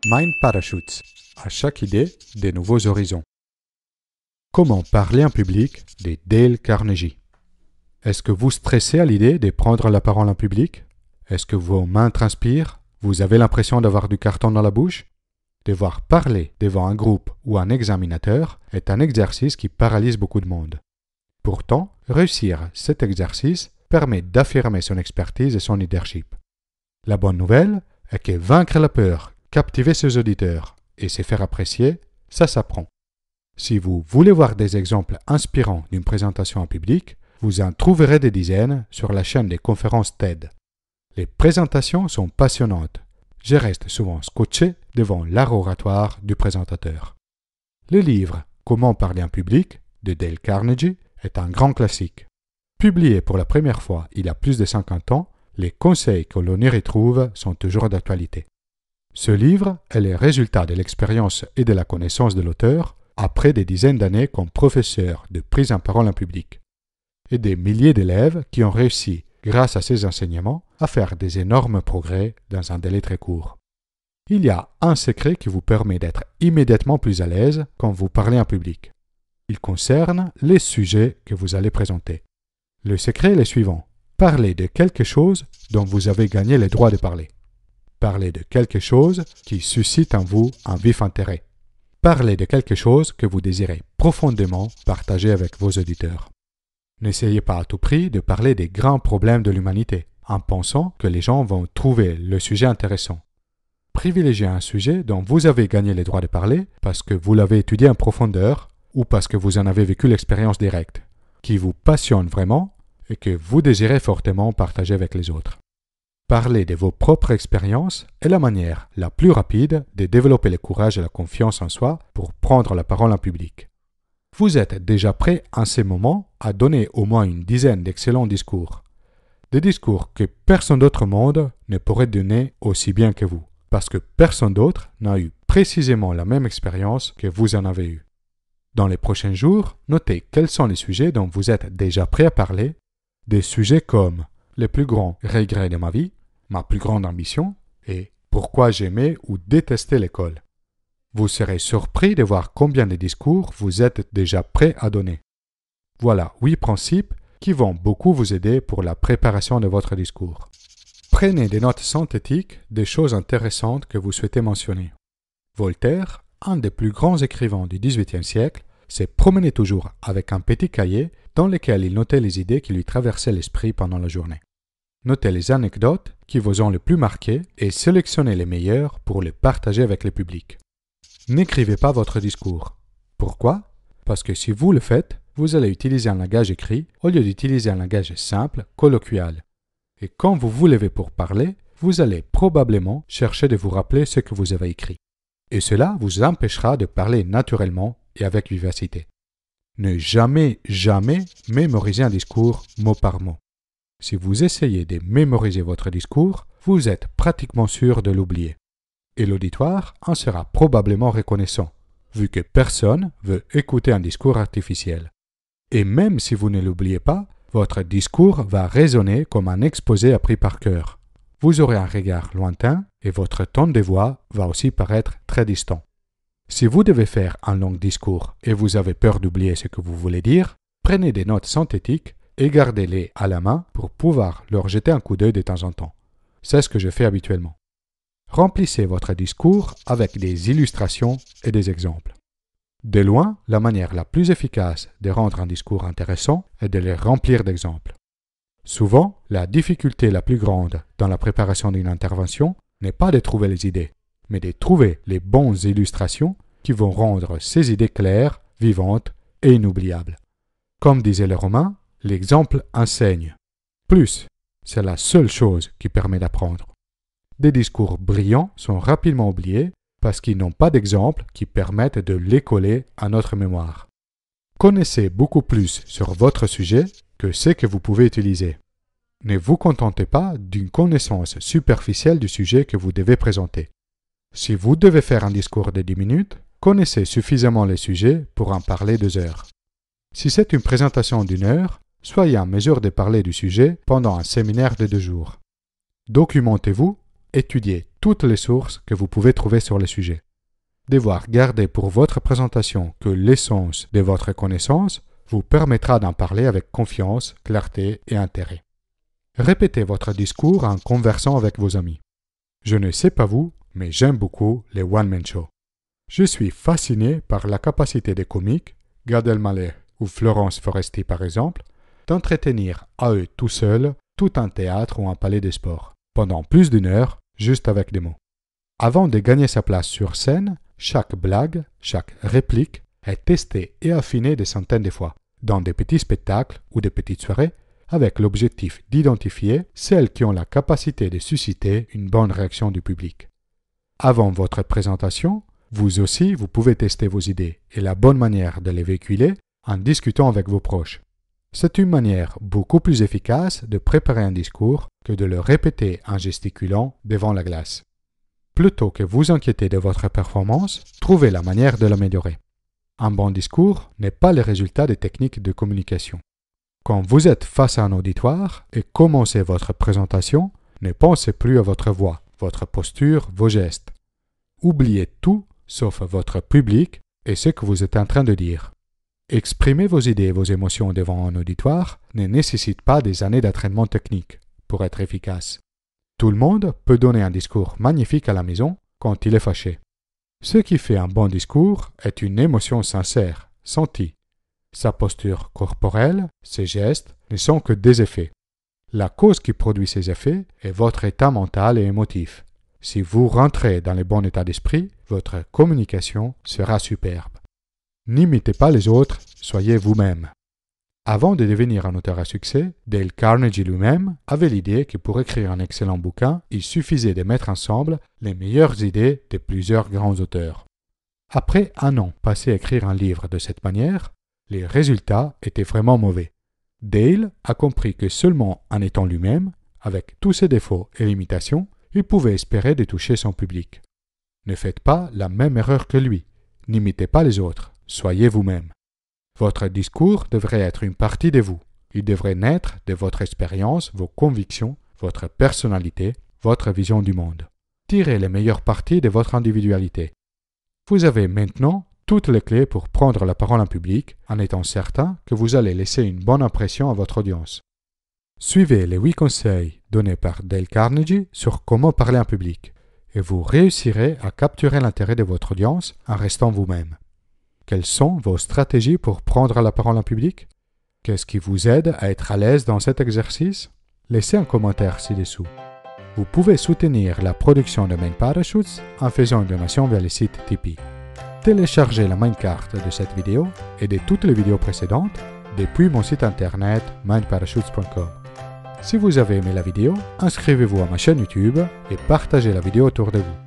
Mind Parachutes. À chaque idée, des nouveaux horizons. Comment parler en public de Dale Carnegie. Est-ce que vous stressez à l'idée de prendre la parole en public? Est-ce que vos mains transpirent? Vous avez l'impression d'avoir du carton dans la bouche? Devoir parler devant un groupe ou un examinateur est un exercice qui paralyse beaucoup de monde. Pourtant, réussir cet exercice permet d'affirmer son expertise et son leadership. La bonne nouvelle est que vaincre la peur, captiver ses auditeurs et se faire apprécier, ça s'apprend. Si vous voulez voir des exemples inspirants d'une présentation en public, vous en trouverez des dizaines sur la chaîne des conférences TED. Les présentations sont passionnantes. Je reste souvent scotché devant l'art oratoire du présentateur. Le livre « Comment parler en public » de Dale Carnegie est un grand classique. Publié pour la première fois il y a plus de 50 ans, les conseils que l'on y retrouve sont toujours d'actualité. Ce livre est le résultat de l'expérience et de la connaissance de l'auteur après des dizaines d'années comme professeur de prise en parole en public, et des milliers d'élèves qui ont réussi, grâce à ses enseignements, à faire des énormes progrès dans un délai très court. Il y a un secret qui vous permet d'être immédiatement plus à l'aise quand vous parlez en public. Il concerne les sujets que vous allez présenter. Le secret est le suivant. Parlez de quelque chose dont vous avez gagné le droit de parler. Parlez de quelque chose qui suscite en vous un vif intérêt. Parlez de quelque chose que vous désirez profondément partager avec vos auditeurs. N'essayez pas à tout prix de parler des grands problèmes de l'humanité, en pensant que les gens vont trouver le sujet intéressant. Privilégiez un sujet dont vous avez gagné le droit de parler parce que vous l'avez étudié en profondeur ou parce que vous en avez vécu l'expérience directe, qui vous passionne vraiment et que vous désirez fortement partager avec les autres. Parler de vos propres expériences est la manière la plus rapide de développer le courage et la confiance en soi pour prendre la parole en public. Vous êtes déjà prêt en ces moments à donner au moins une dizaine d'excellents discours. Des discours que personne d'autre au monde ne pourrait donner aussi bien que vous, parce que personne d'autre n'a eu précisément la même expérience que vous en avez eue. Dans les prochains jours, notez quels sont les sujets dont vous êtes déjà prêt à parler, des sujets comme les plus grands regrets de ma vie, ma plus grande ambition et pourquoi j'aimais ou détestais l'école. Vous serez surpris de voir combien de discours vous êtes déjà prêt à donner. Voilà 8 principes qui vont beaucoup vous aider pour la préparation de votre discours. Prenez des notes synthétiques des choses intéressantes que vous souhaitez mentionner. Voltaire, un des plus grands écrivains du XVIIIe siècle, s'est promené toujours avec un petit cahier dans lequel il notait les idées qui lui traversaient l'esprit pendant la journée. Notez les anecdotes qui vous ont le plus marqué et sélectionnez les meilleures pour les partager avec le public. N'écrivez pas votre discours. Pourquoi? Parce que si vous le faites, vous allez utiliser un langage écrit au lieu d'utiliser un langage simple, colloquial. Et quand vous vous levez pour parler, vous allez probablement chercher de vous rappeler ce que vous avez écrit. Et cela vous empêchera de parler naturellement et avec vivacité. Ne jamais mémoriser un discours mot par mot. Si vous essayez de mémoriser votre discours, vous êtes pratiquement sûr de l'oublier. Et l'auditoire en sera probablement reconnaissant, vu que personne veut écouter un discours artificiel. Et même si vous ne l'oubliez pas, votre discours va résonner comme un exposé appris par cœur. Vous aurez un regard lointain et votre ton de voix va aussi paraître très distant. Si vous devez faire un long discours et vous avez peur d'oublier ce que vous voulez dire, prenez des notes synthétiques et gardez-les à la main pour pouvoir leur jeter un coup d'œil de temps en temps. C'est ce que je fais habituellement. Remplissez votre discours avec des illustrations et des exemples. De loin, la manière la plus efficace de rendre un discours intéressant est de les remplir d'exemples. Souvent, la difficulté la plus grande dans la préparation d'une intervention n'est pas de trouver les idées, mais de trouver les bonnes illustrations qui vont rendre ces idées claires, vivantes et inoubliables. Comme disaient les Romains, l'exemple enseigne. Plus, c'est la seule chose qui permet d'apprendre. Des discours brillants sont rapidement oubliés parce qu'ils n'ont pas d'exemples qui permettent de les coller à notre mémoire. Connaissez beaucoup plus sur votre sujet que ce que vous pouvez utiliser. Ne vous contentez pas d'une connaissance superficielle du sujet que vous devez présenter. Si vous devez faire un discours de 10 minutes, connaissez suffisamment le sujet pour en parler 2 heures. Si c'est une présentation d'1 heure, soyez en mesure de parler du sujet pendant un séminaire de 2 jours. Documentez-vous, étudiez toutes les sources que vous pouvez trouver sur le sujet. Devoir garder pour votre présentation que l'essence de votre connaissance vous permettra d'en parler avec confiance, clarté et intérêt. Répétez votre discours en conversant avec vos amis. Je ne sais pas vous, mais j'aime beaucoup les one-man shows. Je suis fasciné par la capacité des comiques, Gad Elmaleh ou Florence Foresti par exemple, d'entretenir à eux tout seuls tout un théâtre ou un palais de sport, pendant plus d'une heure, juste avec des mots. Avant de gagner sa place sur scène, chaque blague, chaque réplique est testée et affinée des centaines de fois, dans des petits spectacles ou des petites soirées, avec l'objectif d'identifier celles qui ont la capacité de susciter une bonne réaction du public. Avant votre présentation, vous aussi, vous pouvez tester vos idées et la bonne manière de les véhiculer en discutant avec vos proches. C'est une manière beaucoup plus efficace de préparer un discours que de le répéter en gesticulant devant la glace. Plutôt que vous inquiéter de votre performance, trouvez la manière de l'améliorer. Un bon discours n'est pas le résultat des techniques de communication. Quand vous êtes face à un auditoire et commencez votre présentation, ne pensez plus à votre voix, votre posture, vos gestes. Oubliez tout sauf votre public et ce que vous êtes en train de dire. Exprimer vos idées et vos émotions devant un auditoire ne nécessite pas des années d'entraînement technique pour être efficace. Tout le monde peut donner un discours magnifique à la maison quand il est fâché. Ce qui fait un bon discours est une émotion sincère, sentie. Sa posture corporelle, ses gestes ne sont que des effets. La cause qui produit ces effets est votre état mental et émotif. Si vous rentrez dans le bon état d'esprit, votre communication sera superbe. N'imitez pas les autres, soyez vous-même. Avant de devenir un auteur à succès, Dale Carnegie lui-même avait l'idée que pour écrire un excellent bouquin, il suffisait de mettre ensemble les meilleures idées de plusieurs grands auteurs. Après un an passé à écrire un livre de cette manière, les résultats étaient vraiment mauvais. Dale a compris que seulement en étant lui-même, avec tous ses défauts et limitations, il pouvait espérer de toucher son public. Ne faites pas la même erreur que lui. N'imitez pas les autres. Soyez vous-même. Votre discours devrait être une partie de vous. Il devrait naître de votre expérience, vos convictions, votre personnalité, votre vision du monde. Tirez les meilleures parties de votre individualité. Vous avez maintenant toutes les clés pour prendre la parole en public en étant certain que vous allez laisser une bonne impression à votre audience. Suivez les 8 conseils donnés par Dale Carnegie sur comment parler en public et vous réussirez à capturer l'intérêt de votre audience en restant vous-même. Quelles sont vos stratégies pour prendre la parole en public? Qu'est-ce qui vous aide à être à l'aise dans cet exercice? Laissez un commentaire ci-dessous. Vous pouvez soutenir la production de Mind Parachutes en faisant une donation via le site Tipeee. Téléchargez la Mindcard de cette vidéo et de toutes les vidéos précédentes depuis mon site internet mindparachutes.com. Si vous avez aimé la vidéo, inscrivez-vous à ma chaîne YouTube et partagez la vidéo autour de vous.